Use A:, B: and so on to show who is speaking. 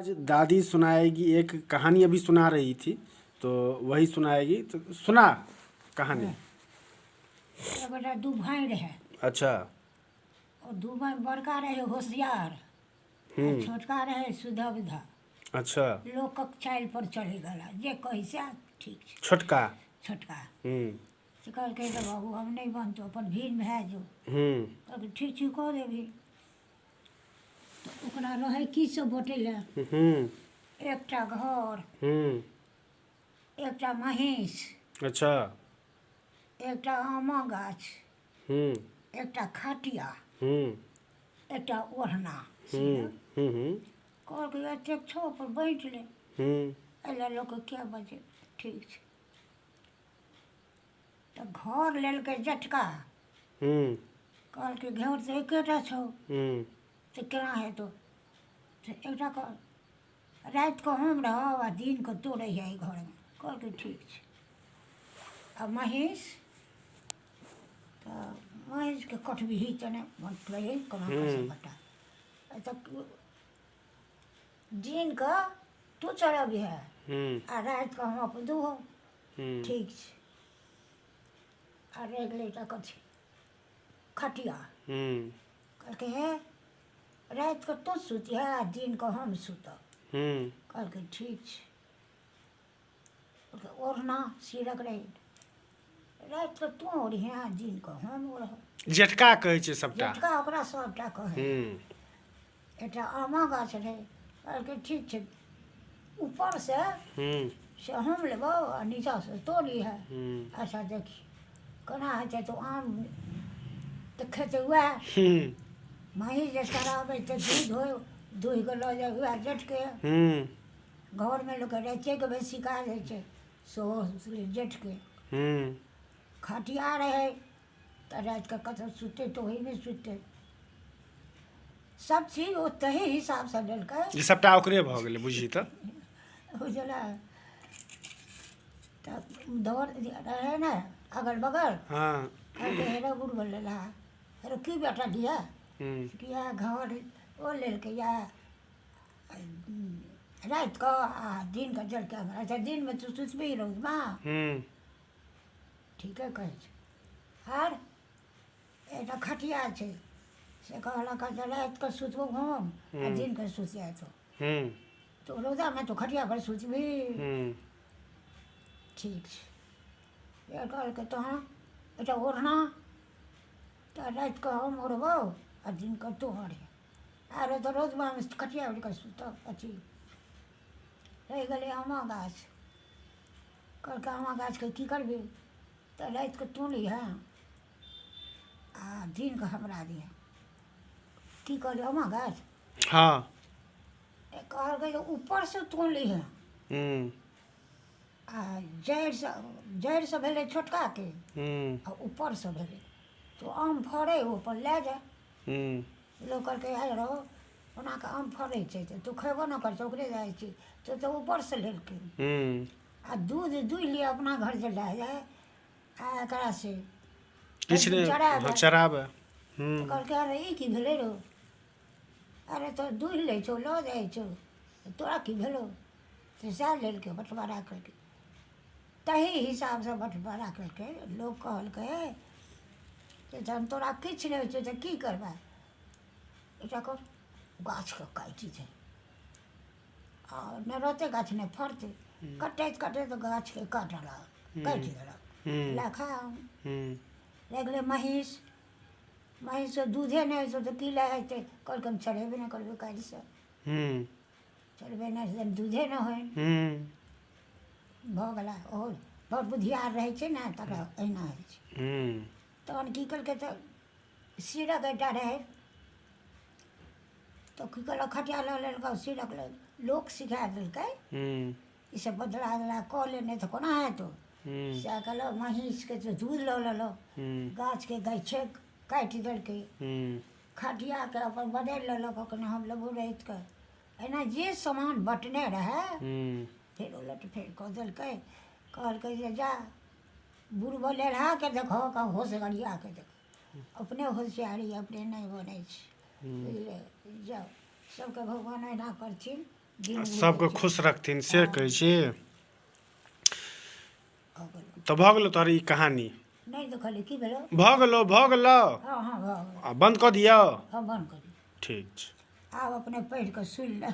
A: आज दादी सुनाएगी, एक कहानी अभी सुना रही थी तो वही सुनाएगी। तो सुना कहानी।
B: एगोटा दू भाई रहे
A: अच्छा।
B: और दू भाई बड़का रहे होशियार आ छोटका रहे सुधबुधा।
A: अच्छा।
B: लोकक चालि पर चढ़े गला जे कही से ठीक छै।
A: छोटका।
B: छोटका
A: हम्म
B: से कहलकै तऽ बाबू हम नहीं बनतो अपन भीड़ भए जो।
A: हम्म
B: कहलकै ठीक छै कऽ देबही। तऽ ओकरा रहै की सब बटैले
A: हम्म
B: एकटा घर,
A: हम्म
B: एकटा महींस,
A: अच्छा।
B: एकटा आमा गाछ,
A: हम्म
B: एकटा खटिया,
A: हम्म
B: एकटा ओढ़ना।
A: हम्म हम्म
B: कहलकै एतेक छौ पर बाँटि ले।
A: हम्म
B: एहि लए लोकके क्या बचे ठीक छै। तऽ घर लेलकै जटका।
A: हम्म
B: कहलकै घर तऽ एकेटा छौ
A: हम्म
B: तऽ केना हेतौ। तऽ एकटा रातिके हम रहब आ दिनके तू रहिहे एहि घरमे। कहलकै ठीक छै। आ महींस तऽ महींसके कटबिही तने बटबै कोना कऽ से बटा। तऽ दिनके तू चढ़बिहे आ रातिके हम अपन दुहब। ठीक छै। आ रहि गेलै एकटा कथी खटिया। कहलकै हे रातिके तू सुतिहे आ दिनके हम सुतब। कहलकै ठीक छै। कहलकै ओढ़ना सिरक रही रातिके तू ओढ़िहे आ दिनके हम ओढ़ब।
A: जेठका कहै छै सबटा।
B: जेठका ओकरा सबटा कहै। एकटा आमा गाछ रहै। कहलकै ठीक छै ऊपर से हम लेबौ आ नीचाँ से तो लिहे। अच्छा देखी केना हेतै तऽ आम तऽ खेतै वएह। महींस जे चराबै तऽ दुहिके लऽ जाइ वएह जेठके। घरमे लोकके रातिएके बेसी काज होइ छै सेहो जेठके। खटिया रहै तऽ रातिके कतऽ सुततै तऽ ओहिमे सुततै। सब चीज ओ तही हिसाबसँ लेलकै।
A: ई सबटा ओकरे भऽ गेलै बुझी तऽ।
B: बुझल तऽ दौड़ रहै ने अगल बगल। कहलकै हेरौ बुढ़बो लेला हेरौ की बेटा दिए कि इएह घर ओ लेलकै इएह रातिके आ दिनके जलकै हमरा। अच्छा दिनमे तू सुतबही रौदमे ठीके कहै छै। आर एकटा खटिया छै से कहलक जे रातिके सुतबौ हम आ दिनके सुतिहे तू। तो रौदामे तो खटिया पर सुतबही। ठीक छै। फेर कहलकै तहन एकटा ओढ़ना तऽ रातिके हम ओढ़बौ आ दिनके तू ओढ़िहे। आरो तऽ रौदमे खटिया ओढ़ि कऽ सुतब अथी। रहि गेलै आमा गाछ। कहलकै आमा गाछके की करबही तऽ रातिके तू लिहे आ दिनके हमरा दिहे। की कहलियै आमा गाछ कहलकै जे ऊपरसँ तू लिहे आ जड़िसँ भेलै छोटकाके आ ऊपरसँ भेलै तो आम फड़ै ओहिपर लए जा। लोक कहलकै आइ रहो ओना कऽ आम फड़ै छै तऽ तू खयबो नहि करै छै ओकरे जाइ छी तो तऽ ऊपरसँ लेलकै। आ दूध दुहि लिअ अपना घर जे लए जाए आ एकरा से
A: चराबै।
B: तऽ कहलकै अरे ई की भेलै रौ अरे तो दुहि लै छौ लऽ जाइ छौ तोरा की भेलौ से सएह लेलकै बँटवारा केलकै। तही हिसाबसँ बँटवारा केलकै। लोक कहलकै जे जहन तोरा किछु नहि होइ छौ तऽ की करबै एकटा गाछके काटि दे आ नहि रहतै गाछ नहि फड़तै। कटैत कटैत गाछके काटि देलक लए खा आम। रहि गेलै महींस। महींसके दूधे नहि होइ छौ तऽ की लए हेतै। कहलकै हम चढ़ेबे नहि करबै काल्हिसँ। चढ़बे नहि दूधे नहि होइ भऽ गेला। ओहो बड़ बुधियार रहै छै ने तकरा अहिना होइ छै। तहन की केलकै तऽ सिरक एकटा रहै तऽ की कहलक खटिया लऽ लेलकै सिरक लोक सिखा देलकै ईसब बदला अदला कऽ ले नहि तऽ कोना हेतौ। सएह कहलक महींसके तऽ दूध लऽ लेलक गाछके गाछे काटि देलकै खटियाके अपन बदलि लेलक अपन हम लेबौ रातिके। एना जे सामान बँटने रहै फेर उलट फेर कऽ देलकै। कहलकै जे जा बुढ़बो लेढ़ाके देखहो कि होशगरियाके देखहो अपने होशियारी अपने नहि बनै छै। बुझलिए जाउ सबके भगवान एना करथिन। दिन
A: सबके खुश रखथिन से कहै छी।
B: भऽ गेल।
A: तऽ भऽ गेलौ तोहर ई कहानी,
B: नहीं देखलिए की भेलो।
A: भऽ गेलौ भऽ गेलौ।
B: हाँ हाँ भऽ गेल।
A: आ बंद कऽ दियौ।
B: हाँ बंद करी।
A: ठीक छै।
B: आब अपने पढ़ि कऽ सुनि ले।